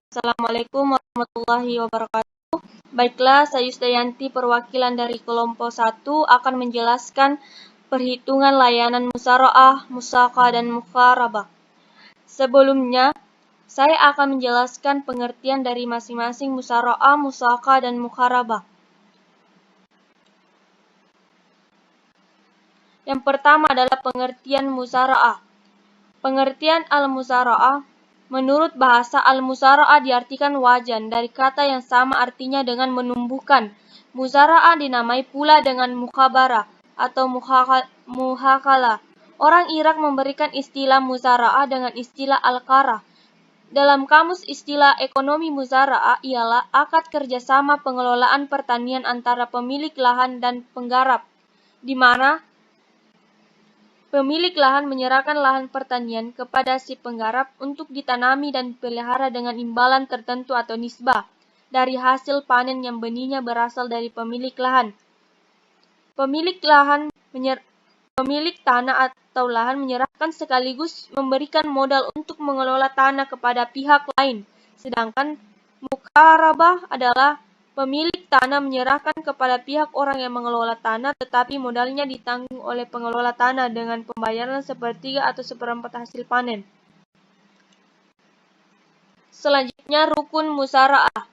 Assalamualaikum warahmatullahi wabarakatuh. Baiklah, saya Yusdayanti perwakilan dari kelompok 1 akan menjelaskan perhitungan layanan musyarakah, musyawarah dan mukharabah. Sebelumnya, saya akan menjelaskan pengertian dari masing-masing musyarakah, musyawarah dan mukharabah. Yang pertama adalah pengertian musyarakah. Pengertian al-musyarakah menurut bahasa al-musyarakah diartikan wajan dari kata yang sama artinya dengan menumbuhkan. Musyarakah dinamai pula dengan mukhabarah atau muhakalah. Orang Irak memberikan istilah musyarakah dengan istilah al-qarah. Dalam kamus istilah ekonomi musyarakah ialah akad kerjasama pengelolaan pertanian antara pemilik lahan dan penggarap, di mana pemilik lahan menyerahkan lahan pertanian kepada si penggarap untuk ditanami dan dipelihara dengan imbalan tertentu atau nisbah dari hasil panen yang benihnya berasal dari pemilik lahan. Pemilik tanah atau lahan menyerahkan sekaligus memberikan modal untuk mengelola tanah kepada pihak lain. Sedangkan mukharabah adalah pemilik tanah menyerahkan kepada pihak orang yang mengelola tanah, tetapi modalnya ditanggung oleh pengelola tanah dengan pembayaran sepertiga atau seperempat hasil panen. Selanjutnya, rukun musyarakah.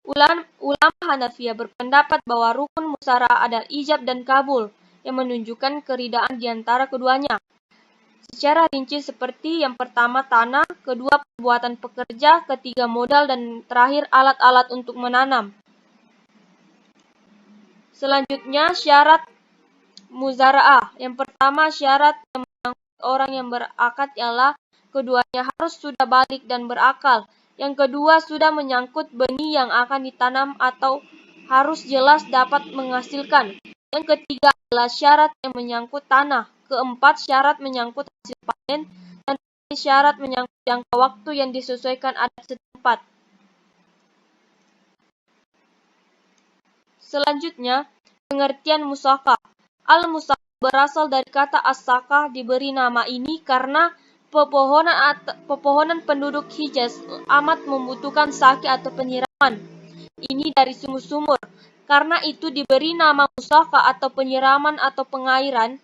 Ulama Hanafiyah berpendapat bahwa rukun musyarakah adalah ijab dan kabul, yang menunjukkan keridaan di antara keduanya. Secara rinci seperti yang pertama tanah, kedua perbuatan pekerja, ketiga modal, dan terakhir alat-alat untuk menanam. Selanjutnya, syarat muzaraah. Yang pertama, syarat yang menyangkut orang yang berakad ialah keduanya harus sudah balik dan berakal. Yang kedua, sudah menyangkut benih yang akan ditanam atau harus jelas dapat menghasilkan. Yang ketiga adalah syarat yang menyangkut tanah. Keempat, syarat menyangkut hasil panen. Dan syarat menyangkut jangka waktu yang disesuaikan adat setempat. Selanjutnya, pengertian musyawarah. Al-musyawarah berasal dari kata as-sakah, diberi nama ini karena pepohonan penduduk Hijaz amat membutuhkan saki atau penyiraman. Ini dari sumur-sumur. Karena itu diberi nama musyawarah atau penyiraman atau pengairan.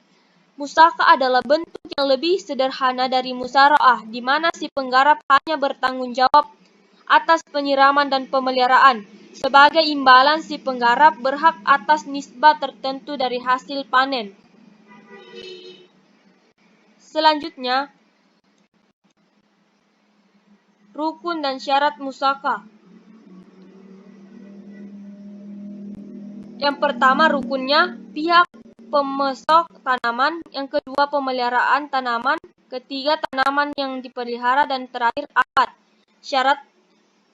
Musyawarah adalah bentuk yang lebih sederhana dari musyawarah, di mana si penggarap hanya bertanggung jawab atas penyiraman dan pemeliharaan. Sebagai imbalan, si penggarap berhak atas nisbah tertentu dari hasil panen. Selanjutnya, rukun dan syarat musyawarah. Yang pertama rukunnya pihak pemesok tanaman, yang kedua pemeliharaan tanaman, ketiga tanaman yang dipelihara, dan terakhir akad.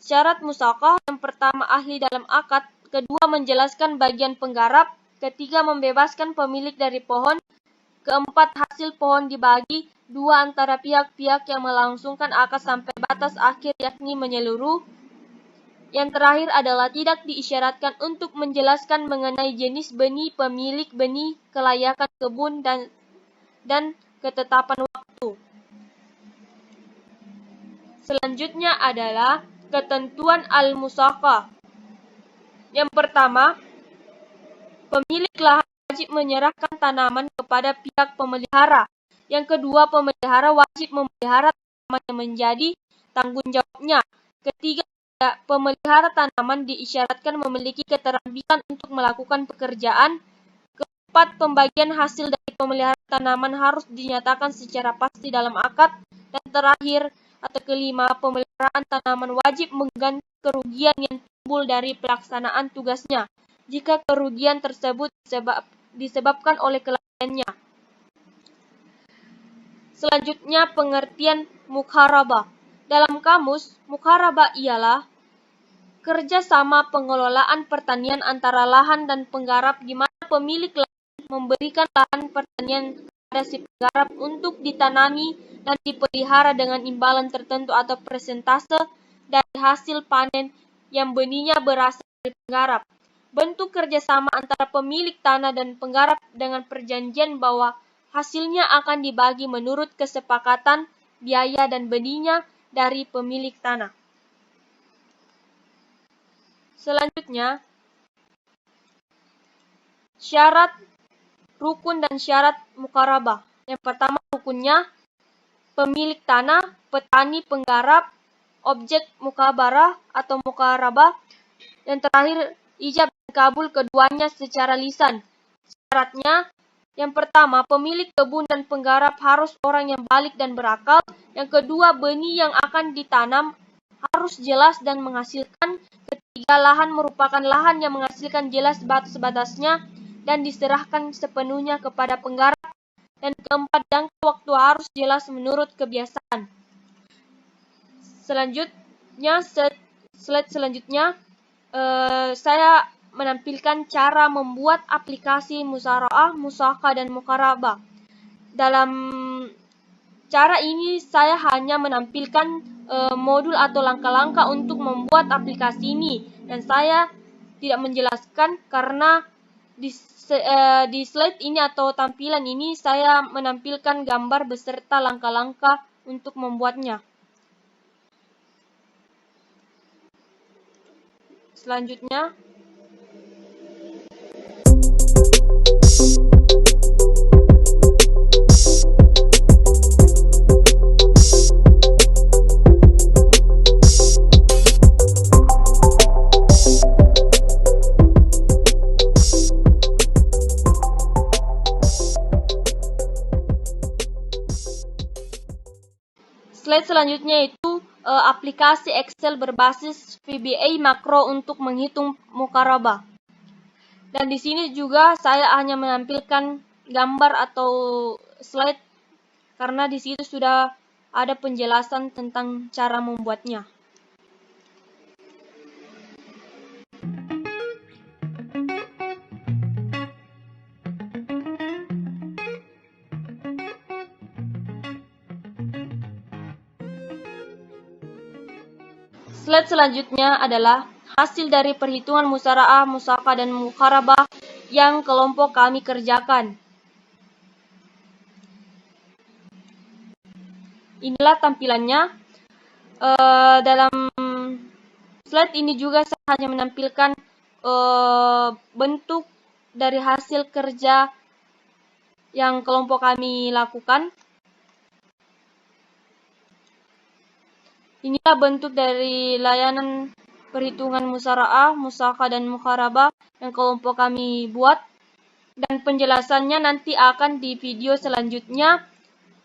Syarat musyawarah yang pertama ahli dalam akad, kedua menjelaskan bagian penggarap, ketiga membebaskan pemilik dari pohon, keempat hasil pohon dibagi dua antara pihak-pihak yang melangsungkan akad sampai batas akhir yakni menyeluruh. Yang terakhir adalah tidak diisyaratkan untuk menjelaskan mengenai jenis benih, pemilik benih, kelayakan kebun, dan ketetapan waktu. Selanjutnya adalah ketentuan al-musyawarah. Yang pertama, pemilik lahan wajib menyerahkan tanaman kepada pihak pemelihara. Yang kedua, pemelihara wajib memelihara tanaman yang menjadi tanggung jawabnya. Ketiga, pemelihara tanaman diisyaratkan memiliki keterampilan untuk melakukan pekerjaan. Keempat, pembagian hasil dari pemeliharaan tanaman harus dinyatakan secara pasti dalam akad. Dan terakhir, atau kelima, pemeliharaan tanaman wajib mengganti kerugian yang timbul dari pelaksanaan tugasnya, jika kerugian tersebut disebabkan oleh kelalaiannya. Selanjutnya, pengertian mukharabah. Dalam kamus, mukharabah ialah kerjasama pengelolaan pertanian antara lahan dan penggarap, di mana pemilik lahan memberikan lahan pertanian kepada si penggarap untuk ditanami dan dipelihara dengan imbalan tertentu atau persentase dari hasil panen yang benihnya berasal dari penggarap. Bentuk kerjasama antara pemilik tanah dan penggarap dengan perjanjian bahwa hasilnya akan dibagi menurut kesepakatan biaya dan benihnya dari pemilik tanah. Selanjutnya, syarat rukun dan syarat mukarabah. Yang pertama rukunnya, pemilik tanah, petani, penggarap, objek mukabarah atau mukarabah. Yang terakhir, ijab dan kabul keduanya secara lisan. Syaratnya, yang pertama, pemilik kebun dan penggarap harus orang yang balik dan berakal. Yang kedua, benih yang akan ditanam harus jelas dan menghasilkan. Ketiga, lahan merupakan lahan yang menghasilkan jelas batas-batasnya dan diserahkan sepenuhnya kepada penggarap. Dan keempat, jangka waktu harus jelas menurut kebiasaan. Selanjutnya, slide selanjutnya, saya menampilkan cara membuat aplikasi musyarakah, musyaqah, dan mukarabah. Dalam cara ini saya hanya menampilkan modul atau langkah-langkah untuk membuat aplikasi ini, dan saya tidak menjelaskan karena di slide ini atau tampilan ini saya menampilkan gambar beserta langkah-langkah untuk membuatnya. Selanjutnya, slide selanjutnya itu aplikasi Excel berbasis VBA makro untuk menghitung mukarabah. Dan di sini juga saya hanya menampilkan gambar atau slide karena di situ sudah ada penjelasan tentang cara membuatnya. Slide selanjutnya adalah hasil dari perhitungan musyarakah, musyaqah, dan mukarabah yang kelompok kami kerjakan. Inilah tampilannya. Dalam slide ini juga saya hanya menampilkan bentuk dari hasil kerja yang kelompok kami lakukan. Inilah bentuk dari layanan perhitungan musyarakah, musyaqah, dan mukarabah yang kelompok kami buat. Dan penjelasannya nanti akan di video selanjutnya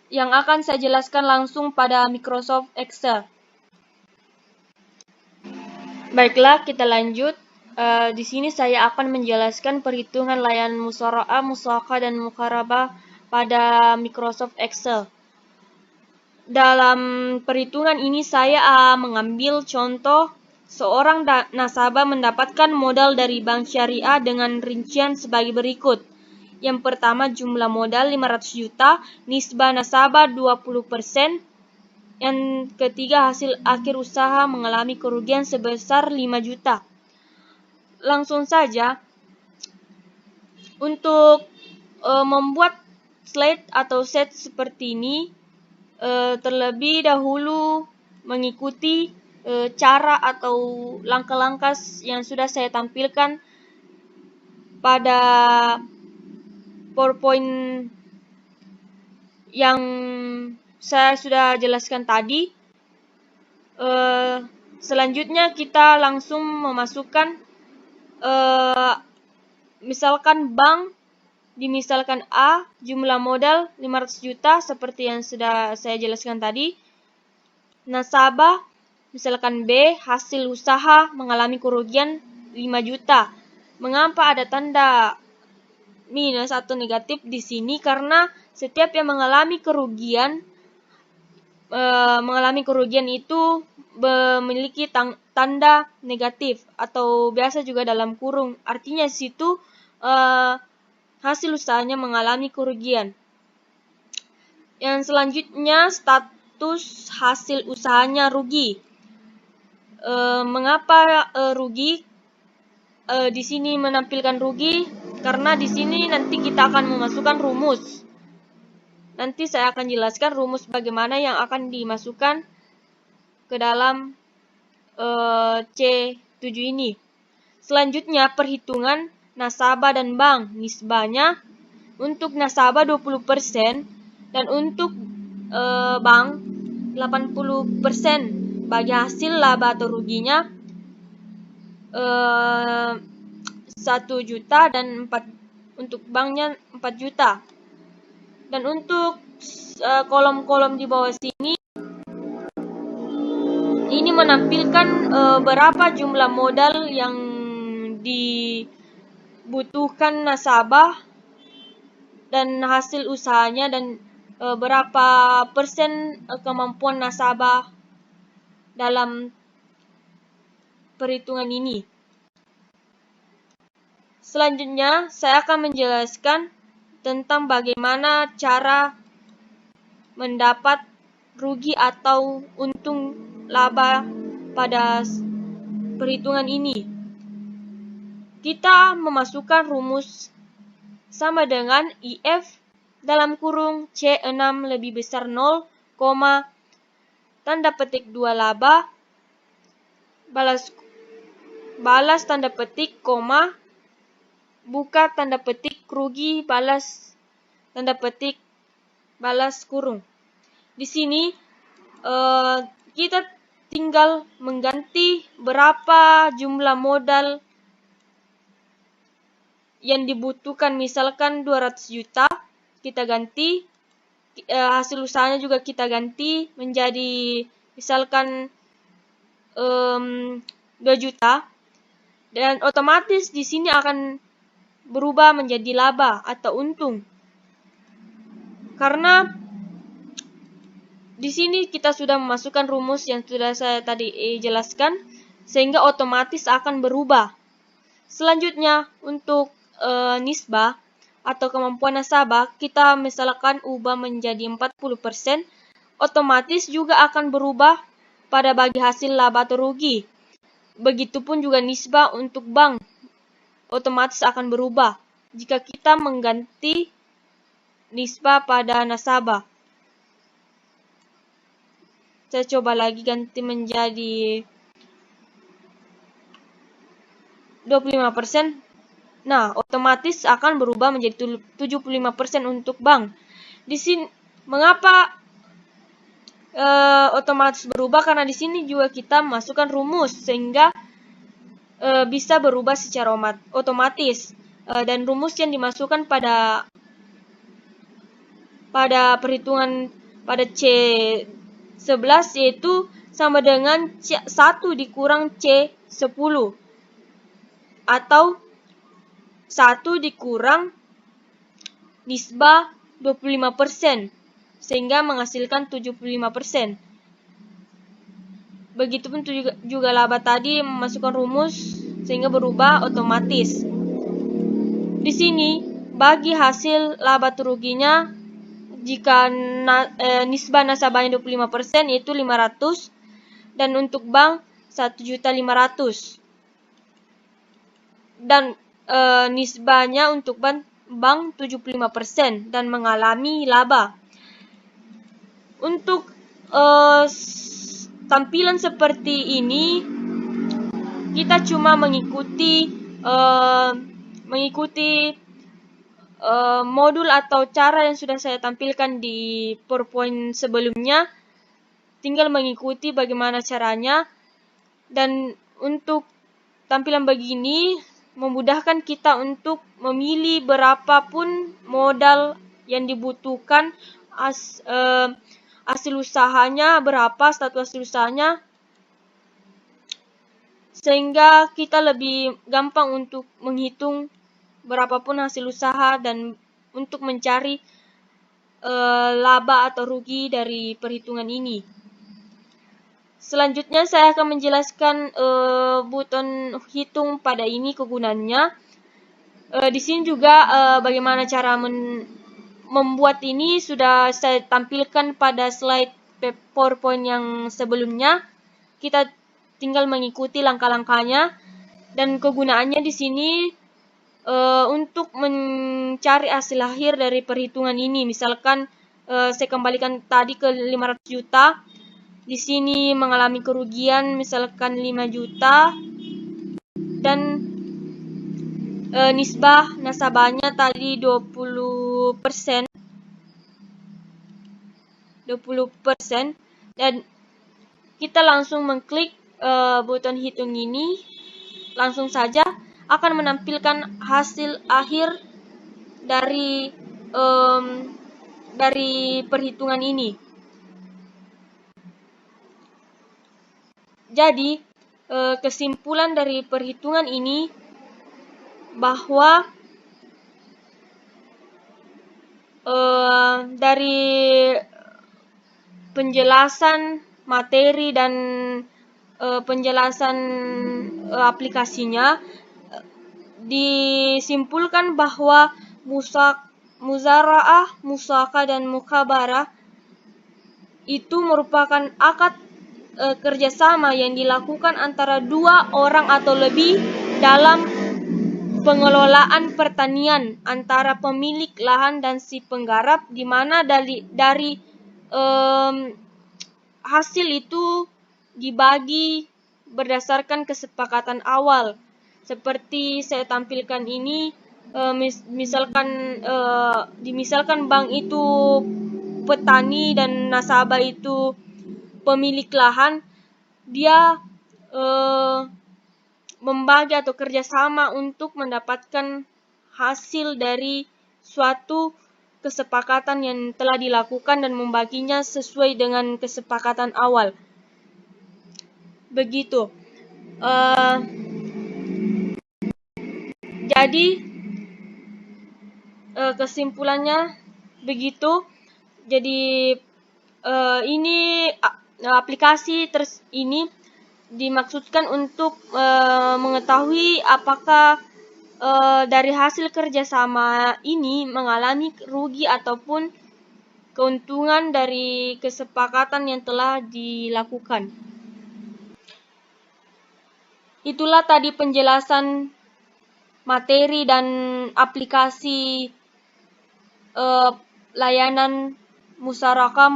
yang akan saya jelaskan langsung pada Microsoft Excel. Baiklah, kita lanjut. Di sini saya akan menjelaskan perhitungan layanan musyarakah, musyaqah, dan mukarabah pada Microsoft Excel. Dalam perhitungan ini saya mengambil contoh seorang nasabah mendapatkan modal dari bank syariah dengan rincian sebagai berikut. Yang pertama, jumlah modal 500 juta, nisbah nasabah 20%. Yang ketiga, hasil akhir usaha mengalami kerugian sebesar 5 juta. Langsung saja, untuk membuat slide atau set seperti ini, terlebih dahulu mengikuti cara atau langkah-langkah yang sudah saya tampilkan pada PowerPoint yang saya sudah jelaskan tadi. Selanjutnya kita langsung memasukkan misalkan bank, dimisalkan A, jumlah modal 500 juta seperti yang sudah saya jelaskan tadi. Nasabah, misalkan B, hasil usaha mengalami kerugian 5 juta. Mengapa ada tanda minus atau negatif di sini? Karena setiap yang mengalami kerugian itu memiliki tanda negatif atau biasa juga dalam kurung. Artinya di situ hasil usahanya mengalami kerugian. Yang selanjutnya, status hasil usahanya rugi. Mengapa rugi? Di sini menampilkan rugi karena di sini nanti kita akan memasukkan rumus. Nanti saya akan jelaskan rumus bagaimana yang akan dimasukkan ke dalam C7 ini. Selanjutnya perhitungan nasabah dan bank. Nisbahnya untuk nasabah 20% dan untuk bank 80%. Bagi hasil laba atau ruginya 1 juta dan untuk banknya 4 juta. Dan untuk kolom-kolom di bawah sini ini menampilkan berapa jumlah modal yang dibutuhkan nasabah dan hasil usahanya dan berapa persen kemampuan nasabah dalam perhitungan ini. Selanjutnya, saya akan menjelaskan tentang bagaimana cara mendapat rugi atau untung laba pada perhitungan ini. Kita memasukkan rumus sama dengan IF dalam kurung C6 lebih besar 0, tanda petik 2 laba, balas tanda petik, buka tanda petik rugi, balas tanda petik, balas kurung. Di sini kita tinggal mengganti berapa jumlah modal yang dibutuhkan. Misalkan 200 juta, kita ganti, hasil usahanya juga kita ganti menjadi misalkan 2 juta, dan otomatis di sini akan berubah menjadi laba atau untung. Karena di sini kita sudah memasukkan rumus yang sudah saya tadi jelaskan, sehingga otomatis akan berubah. Selanjutnya untuk nisbah atau kemampuan nasabah, kita misalkan ubah menjadi 40%, otomatis juga akan berubah pada bagi hasil laba atau rugi. Begitupun juga nisbah untuk bank, otomatis akan berubah jika kita mengganti nisbah pada nasabah. Saya coba lagi ganti menjadi 25%. Nah, otomatis akan berubah menjadi 75% untuk bank. Di sini mengapa otomatis berubah? Karena di sini juga kita masukkan rumus sehingga bisa berubah secara otomatis. Dan rumus yang dimasukkan pada perhitungan pada C11 yaitu sama dengan 1 dikurang C10 atau 1 dikurang nisbah 25%, sehingga menghasilkan 75%. Begitupun juga laba tadi memasukkan rumus sehingga berubah otomatis. Di sini bagi hasil laba atau ruginya, jika nisbah nasabahnya 25% yaitu 500, dan untuk bank 1.500.000. Dan nisbahnya untuk bank 75% dan mengalami laba. Untuk tampilan seperti ini kita cuma mengikuti modul atau cara yang sudah saya tampilkan di PowerPoint sebelumnya. Tinggal mengikuti bagaimana caranya, dan untuk tampilan begini memudahkan kita untuk memilih berapapun modal yang dibutuhkan, hasil usahanya berapa, status hasil usahanya, sehingga kita lebih gampang untuk menghitung berapapun hasil usaha dan untuk mencari laba atau rugi dari perhitungan ini. Selanjutnya saya akan menjelaskan buton hitung pada ini kegunaannya. Di sini juga bagaimana cara membuat ini sudah saya tampilkan pada slide PowerPoint yang sebelumnya. Kita tinggal mengikuti langkah-langkahnya, dan kegunaannya di sini untuk mencari hasil akhir dari perhitungan ini. Misalkan saya kembalikan tadi ke 500 juta. Di sini mengalami kerugian misalkan 5 juta, dan nisbah nasabahnya tadi 20%, dan kita langsung mengklik button hitung ini, langsung saja akan menampilkan hasil akhir dari perhitungan ini. Jadi kesimpulan dari perhitungan ini bahwa dari penjelasan materi dan penjelasan aplikasinya, disimpulkan bahwa muzara'ah, musyarakah, dan mukabarah itu merupakan akad kerjasama yang dilakukan antara dua orang atau lebih dalam pengelolaan pertanian antara pemilik lahan dan si penggarap, di mana dari hasil itu dibagi berdasarkan kesepakatan awal. Seperti saya tampilkan ini, misalkan bank itu petani dan nasabah itu pemilik lahan, dia membagi atau kerjasama untuk mendapatkan hasil dari suatu kesepakatan yang telah dilakukan dan membaginya sesuai dengan kesepakatan awal. Begitu. Jadi kesimpulannya begitu. Jadi ini aplikasi ini dimaksudkan untuk mengetahui apakah dari hasil kerjasama ini mengalami rugi ataupun keuntungan dari kesepakatan yang telah dilakukan. Itulah tadi penjelasan materi dan aplikasi layanan musyarakah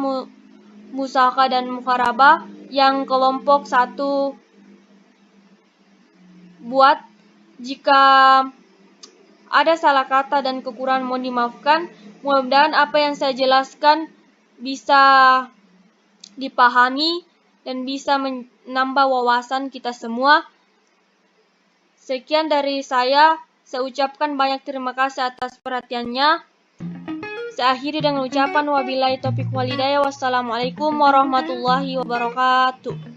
dan muharabah yang kelompok 1 buat. Jika ada salah kata dan kekurangan mohon dimaafkan. Mudah-mudahan apa yang saya jelaskan bisa dipahami dan bisa menambah wawasan kita semua. Sekian dari saya ucapkan banyak terima kasih atas perhatiannya. Saya akhiri dengan ucapan wabillahi taufiq wal hidayah. Wassalamualaikum warahmatullahi wabarakatuh.